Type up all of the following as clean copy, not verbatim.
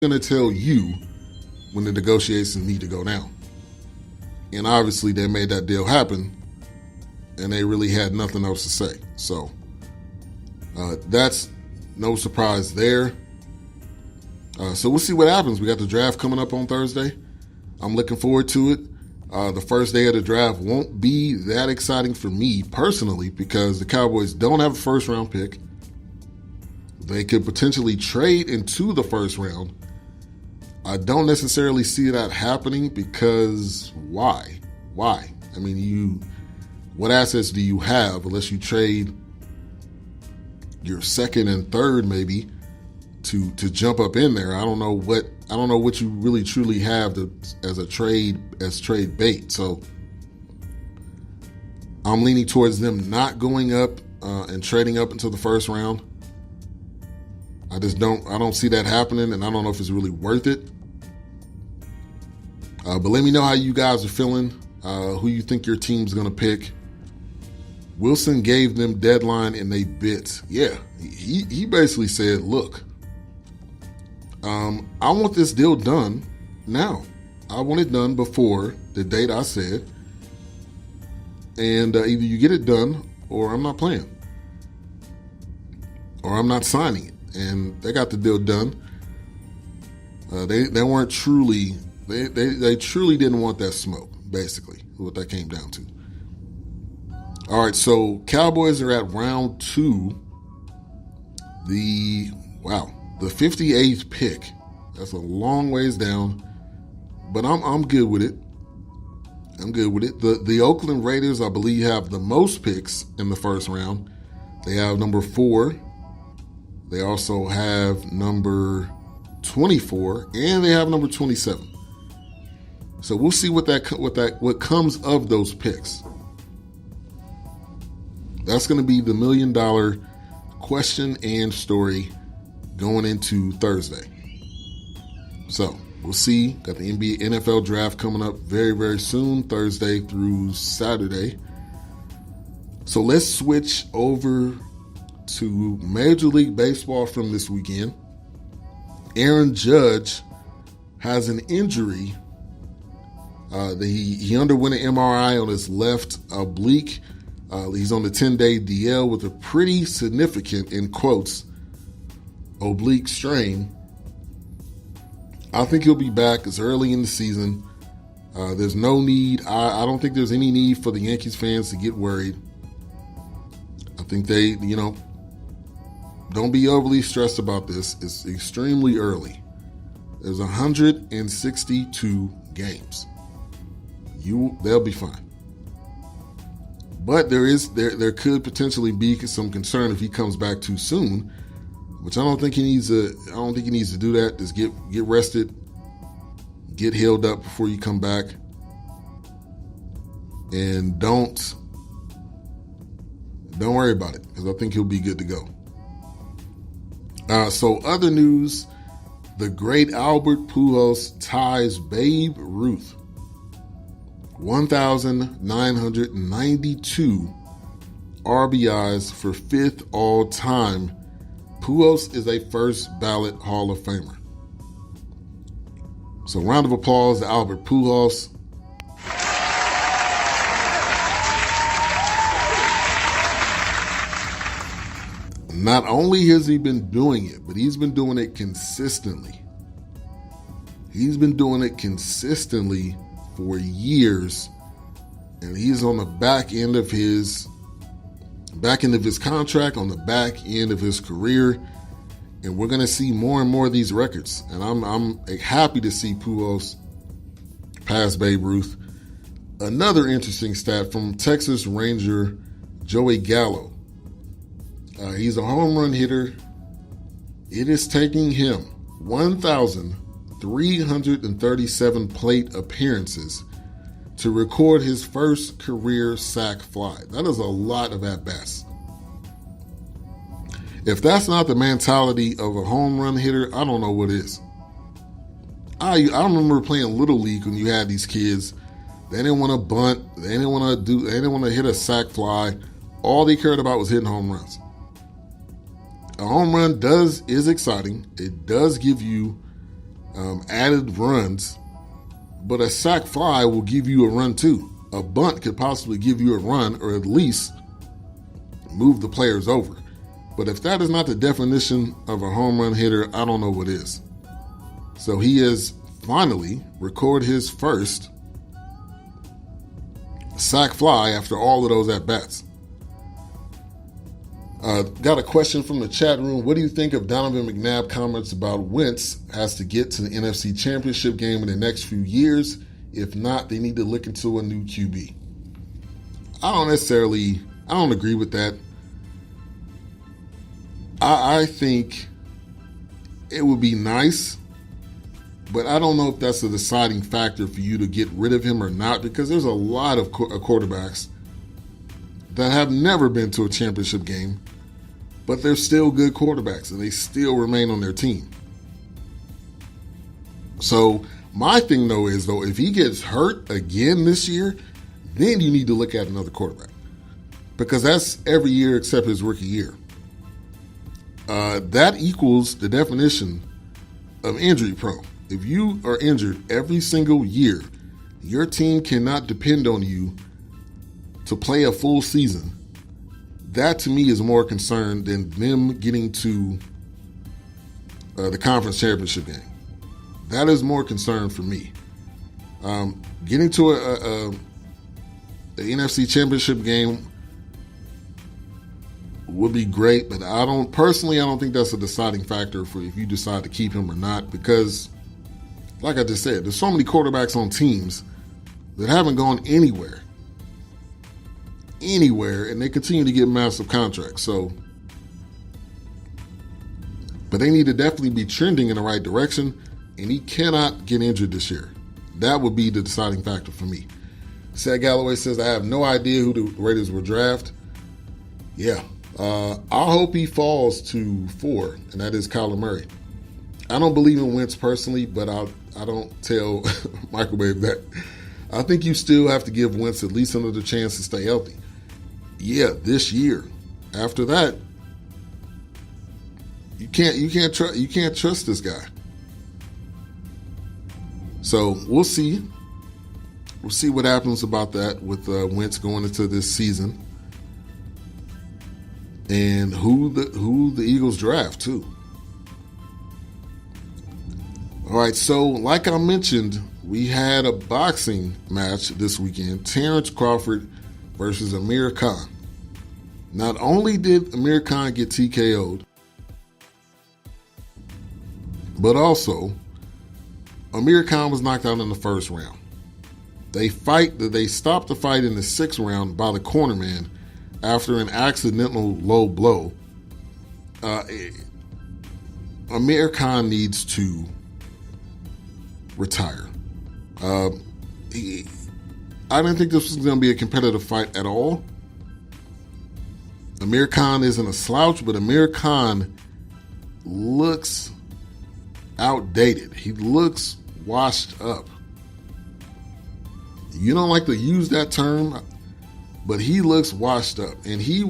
going to tell you when the negotiations need to go down. And obviously they made that deal happen and they really had nothing else to say. So that's no surprise there. So we'll see what happens. We got the draft coming up on Thursday. I'm looking forward to it. The first day of the draft won't be that exciting for me personally because the Cowboys don't have a first round pick. They could potentially trade into the first round. I don't necessarily see that happening because why? Why? I mean, what assets do you have unless you trade your second and third maybe to jump up in there? I don't know what you really truly have as trade bait. So I'm leaning towards them not going up and trading up into the first round. I don't see that happening, and I don't know if it's really worth it. But let me know how you guys are feeling, who you think your team's going to pick. Wilson gave them deadline and they bit. Yeah, he basically said, look, I want this deal done now. I want it done before the date I said. And either you get it done or I'm not playing. Or I'm not signing it. And they got the deal done. They weren't truly... They truly didn't want that smoke, basically, what that came down to. All right, so Cowboys are at round 2. The 58th pick. That's a long ways down, but I'm good with it. I'm good with it. The Oakland Raiders, I believe, have the most picks in the first round. They have number 4. They also have number 24, and they have number 27. So we'll see what comes of those picks. That's going to be the $1 million question and story going into Thursday. So we'll see. Got the NFL draft coming up very, very soon, Thursday through Saturday. So let's switch over to Major League Baseball from this weekend. Aaron Judge has an injury. He underwent an MRI on his left oblique. He's on the 10-day DL with a pretty significant, in quotes, oblique strain. I think he'll be back. It's early in the season. There's no need. I don't think there's any need for the Yankees fans to get worried. I think they, don't be overly stressed about this. It's extremely early. There's 162 games. They'll be fine. But there could potentially be some concern if he comes back too soon, which I don't think he needs to do that. Just get rested, get healed up before you come back, and don't worry about it because I think he'll be good to go. So other news, the great Albert Pujols ties Babe Ruth. 1,992 RBIs for 5th all-time. Pujols is a first-ballot Hall of Famer. So round of applause to Albert Pujols. Not only has he been doing it, but he's been doing it consistently. He's been doing it consistently for years, and he's on the back end of his contract, on the back end of his career, and we're going to see more and more of these records. And I'm happy to see Pujols pass Babe Ruth. Another interesting stat from Texas Ranger Joey Gallo. He's a home run hitter. It is taking him 1,337 plate appearances to record his first career sac fly. That is a lot of at-bats. If that's not the mentality of a home run hitter, I don't know what is. I remember playing Little League when you had these kids. They didn't want to bunt. They didn't want to hit a sac fly. All they cared about was hitting home runs. A home run is exciting. It does give you added runs, but a sac fly will give you a run too. A bunt could possibly give you a run or at least move the players over. But if that is not the definition of a home run hitter, I don't know what is. So he has finally recorded his first sac fly after all of those at-bats. Got a question from the chat room. What do you think of Donovan McNabb comments about Wentz has to get to the NFC Championship game in the next few years? If not, they need to look into a new QB. I don't agree with that. I think it would be nice, but I don't know if that's a deciding factor for you to get rid of him or not, because there's a lot of quarterbacks that have never been to a championship game, but they're still good quarterbacks and they still remain on their team. So my thing though is if he gets hurt again this year, then you need to look at another quarterback, because that's every year except his rookie year. That equals the definition of injury prone. If you are injured every single year, your team cannot depend on you to play a full season. That to me is more concern than them getting to the conference championship game. That is more concern for me. Getting to the NFC championship game would be great, but I don't think that's a deciding factor for if you decide to keep him or not, because like I just said, there's so many quarterbacks on teams that haven't gone anywhere, and they continue to get massive contracts. So, but they need to definitely be trending in the right direction, and he cannot get injured this year. That would be the deciding factor for me. Sad Galloway says, I have no idea who the Raiders will draft. Yeah. I hope he falls to 4, and that is Kyler Murray. I don't believe in Wentz personally, but I don't tell Microwave that. I think you still have to give Wentz at least another chance to stay healthy. Yeah, this year. After that, you can't trust this guy. So we'll see. We'll see what happens about that with Wentz going into this season, and who the Eagles draft too. All right, so like I mentioned, we had a boxing match this weekend, Terrence Crawford versus Amir Khan. Not only did Amir Khan get TKO'd, but also Amir Khan was knocked out in the first round. They stopped the fight in the 6th round by the cornerman after an accidental low blow. Amir Khan needs to retire. I didn't think this was going to be a competitive fight at all. Amir Khan isn't a slouch, but Amir Khan looks outdated. He looks washed up. You don't like to use that term, but he looks washed up. And he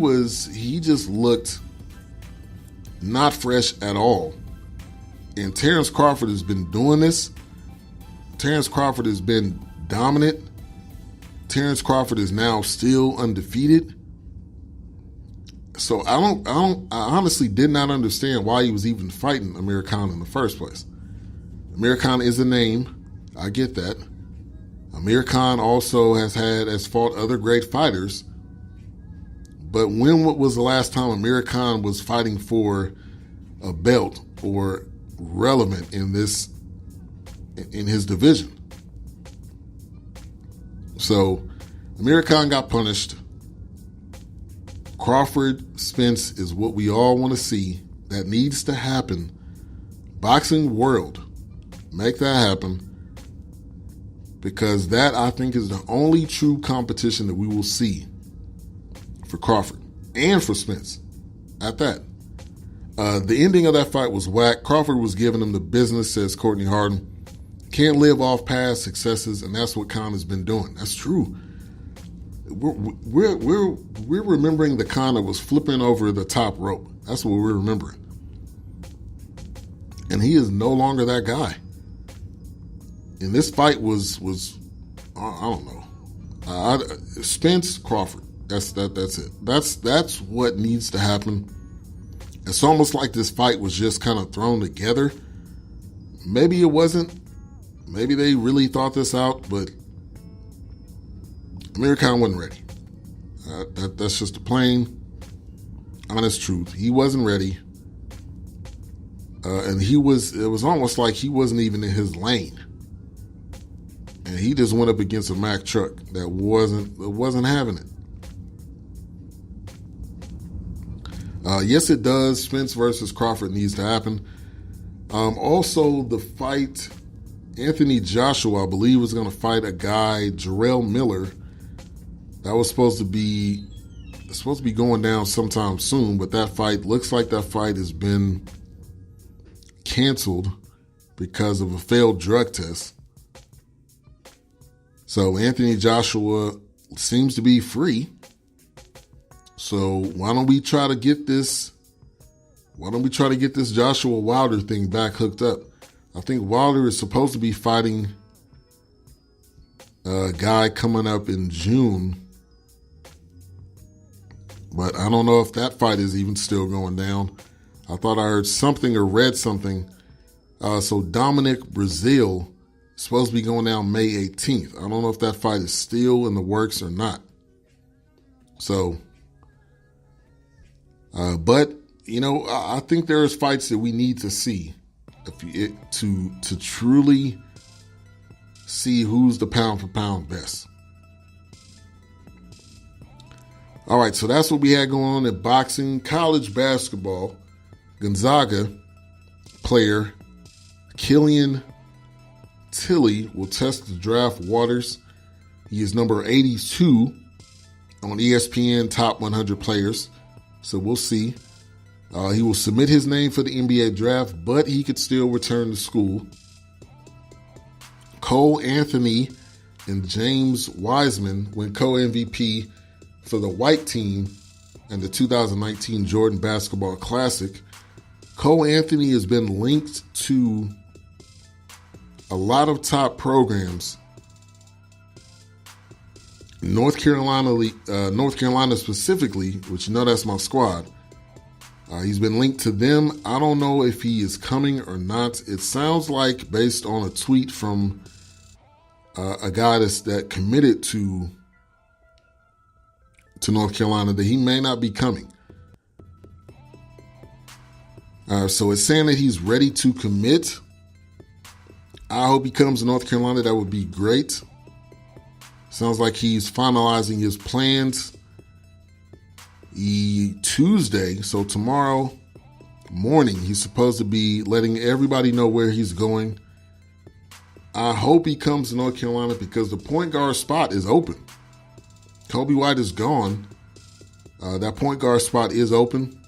just looked not fresh at all. And Terrence Crawford has been doing this. Terrence Crawford has been dominant. Terrence Crawford is now still undefeated. So I honestly did not understand why he was even fighting Amir Khan in the first place. Amir Khan is a name. I get that. Amir Khan also has fought other great fighters. But when was the last time Amir Khan was fighting for a belt or relevant in his division? So Amir Khan got punished. Crawford Spence is what we all want to see. That needs to happen. Boxing world, make that happen. Because that, I think, is the only true competition that we will see for Crawford and for Spence at that. The ending of that fight was whack. Crawford was giving him the business, says Courtney Harden. Can't live off past successes, and that's what Khan has been doing. That's true. We're remembering the Khan that was flipping over the top rope. That's what we're remembering. And he is no longer that guy. And this fight was I don't know. Spence Crawford. That's it. That's what needs to happen. It's almost like this fight was just kind of thrown together. Maybe it wasn't. Maybe they really thought this out, but Amir Khan wasn't ready. That's just a plain, honest truth. He wasn't ready. And it was almost like he wasn't even in his lane. And he just went up against a Mack truck that wasn't having it. Yes, it does. Spence versus Crawford needs to happen. Also, the fight, Anthony Joshua, I believe, was going to fight a guy, Jarrell Miller. That was supposed to be going down sometime soon, but that fight looks like that fight has been canceled because of a failed drug test. So Anthony Joshua seems to be free. So why don't we try to get this Joshua Wilder thing back hooked up? I think Wilder is supposed to be fighting a guy coming up in June. But I don't know if that fight is even still going down. I thought I heard something or read something. So Dominic Breazeale is supposed to be going down May 18th. I don't know if that fight is still in the works or not. So, but, you know, I think there's fights that we need to see to truly see who's the pound for pound best. All right, so that's what we had going on at boxing. College basketball, Gonzaga player Killian Tilly will test the draft waters. He is number 82 on ESPN Top 100 Players, so we'll see. He will submit his name for the NBA draft, but he could still return to school. Cole Anthony and James Wiseman win co-MVP for the white team in the 2019 Jordan Basketball Classic. Cole Anthony has been linked to a lot of top programs. North Carolina specifically, which you know that's my squad. He's been linked to them. I don't know if he is coming or not. It sounds like, based on a tweet from a guy that committed to North Carolina, that he may not be coming. So it's saying that he's ready to commit. I hope he comes to North Carolina. That would be great. Sounds like he's finalizing his plans Tuesday. So tomorrow morning, he's supposed to be letting everybody know where he's going. I hope he comes to North Carolina because the point guard spot is open. Kobe White is gone. That point guard spot is open.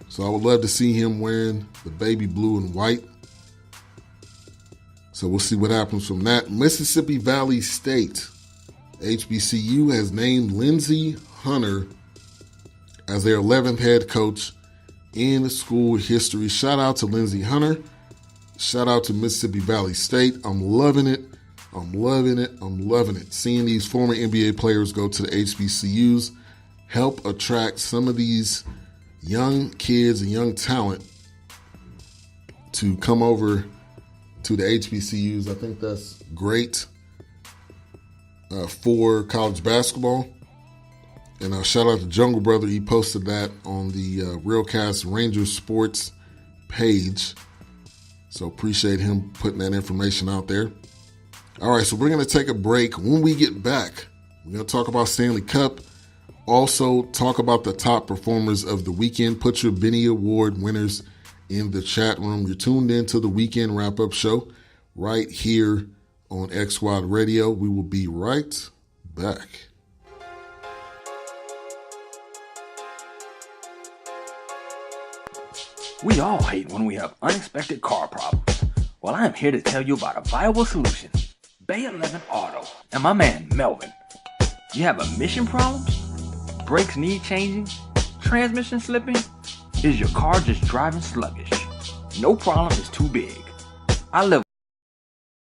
So I would love to see him wearing the baby blue and white. So we'll see what happens from that. Mississippi Valley State, HBCU, has named Lindsey Hunter as their 11th head coach in school history. Shout out to Lindsey Hunter. Shout out to Mississippi Valley State. I'm loving it. I'm loving it. I'm loving it. Seeing these former NBA players go to the HBCUs help attract some of these young kids and young talent to come over to the HBCUs. I think that's great for college basketball. And shout out to Jungle Brother. He posted that on the Realcast Rangers Sports page. So appreciate him putting that information out there. All right, so we're going to take a break. When we get back, we're going to talk about Stanley Cup. Also, talk about the top performers of the weekend. Put your Benny Award winners in the chat room. You're tuned in to the Weekend Wrap-Up Show right here on X Squad Radio. We will be right back. We all hate when we have unexpected car problems. Well, I am here to tell you about a viable solution. Bay 11 Auto and my man Melvin. You have emission problems? Brakes need changing? Transmission slipping? Is your car just driving sluggish? No problem is too big. I live